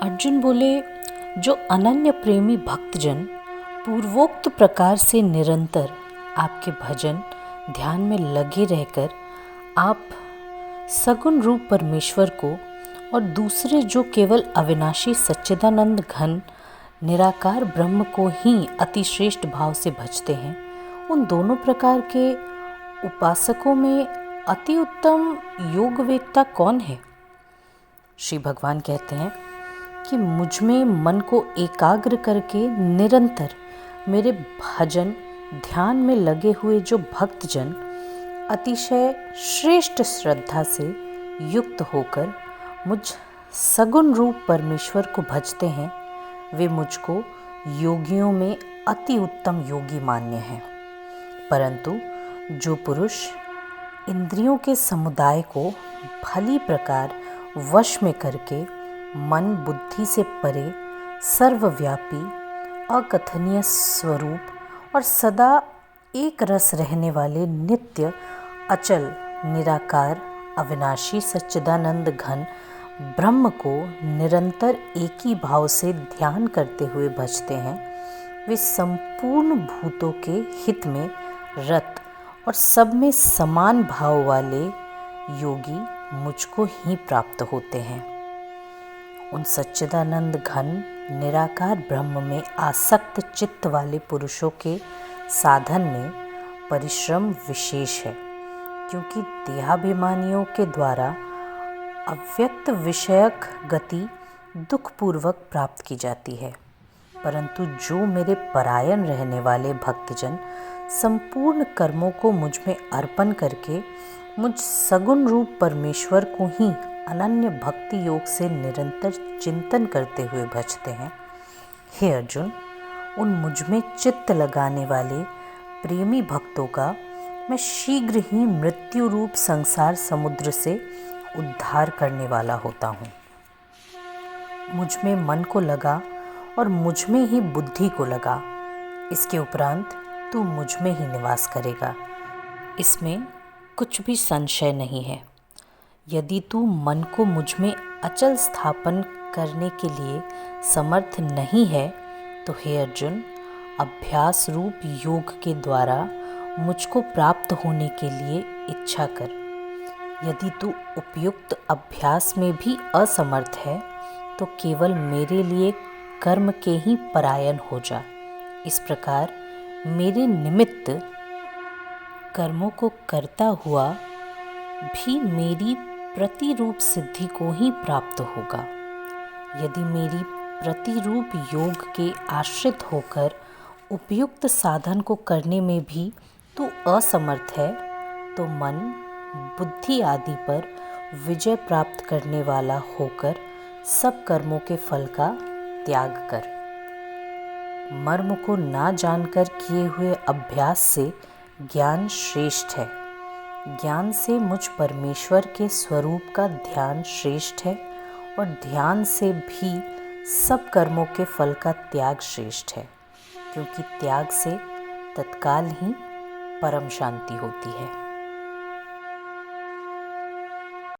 अर्जुन बोले, जो अनन्य प्रेमी भक्तजन पूर्वोक्त प्रकार से निरंतर आपके भजन ध्यान में लगे रहकर आप सगुण रूप परमेश्वर को और दूसरे जो केवल अविनाशी सच्चिदानंद घन निराकार ब्रह्म को ही अतिश्रेष्ठ भाव से भजते हैं, उन दोनों प्रकार के उपासकों में अति उत्तम योगवेत्ता कौन है? श्री भगवान कहते हैं कि मुझ में मन को एकाग्र करके निरंतर मेरे भजन ध्यान में लगे हुए जो भक्तजन अतिशय श्रेष्ठ श्रद्धा से युक्त होकर मुझ सगुण रूप परमेश्वर को भजते हैं, वे मुझको योगियों में अति उत्तम योगी मान्य हैं। परंतु जो पुरुष इंद्रियों के समुदाय को भली प्रकार वश में करके मन बुद्धि से परे सर्वव्यापी अकथनीय स्वरूप और सदा एक रस रहने वाले नित्य अचल निराकार अविनाशी सच्चिदानंद घन ब्रह्म को निरंतर एक ही भाव से ध्यान करते हुए भजते हैं, वे संपूर्ण भूतों के हित में रत और सब में समान भाव वाले योगी मुझको ही प्राप्त होते हैं। उन सच्चिदानंद घन निराकार ब्रह्म में आसक्त चित्त वाले पुरुषों के साधन में परिश्रम विशेष है, क्योंकि देहाभिमानियों के द्वारा अव्यक्त विषयक गति दुखपूर्वक प्राप्त की जाती है। परंतु जो मेरे परायण रहने वाले भक्तजन संपूर्ण कर्मों को मुझ में अर्पण करके मुझ सगुण रूप परमेश्वर को ही अनन्य भक्ति योग से निरंतर चिंतन करते हुए भजते हैं, हे अर्जुन, उन मुझ में चित्त लगाने वाले प्रेमी भक्तों का मैं शीघ्र ही मृत्यु रूप संसार समुद्र से उद्धार करने वाला होता हूँ। मुझ में मन को लगा और मुझ में ही बुद्धि को लगा, इसके उपरांत तू मुझ में ही निवास करेगा, इसमें कुछ भी संशय नहीं है। यदि तू मन को मुझ में अचल स्थापन करने के लिए समर्थ नहीं है, तो हे अर्जुन, अभ्यास रूप योग के द्वारा मुझको प्राप्त होने के लिए इच्छा कर। यदि तू उपयुक्त अभ्यास में भी असमर्थ है, तो केवल मेरे लिए कर्म के ही परायण हो जा। इस प्रकार मेरे निमित्त कर्मों को करता हुआ भी मेरी प्रतिरूप सिद्धि को ही प्राप्त होगा। यदि मेरी प्रतिरूप योग के आश्रित होकर उपयुक्त साधन को करने में भी तू असमर्थ है, तो मन बुद्धि आदि पर विजय प्राप्त करने वाला होकर सब कर्मों के फल का त्याग कर। मर्म को ना जानकर किए हुए अभ्यास से ज्ञान श्रेष्ठ है। ज्ञान से मुझ परमेश्वर के स्वरूप का ध्यान श्रेष्ठ है, और ध्यान से भी सब कर्मों के फल का त्याग श्रेष्ठ है, क्योंकि त्याग से तत्काल ही परम शांति होती है।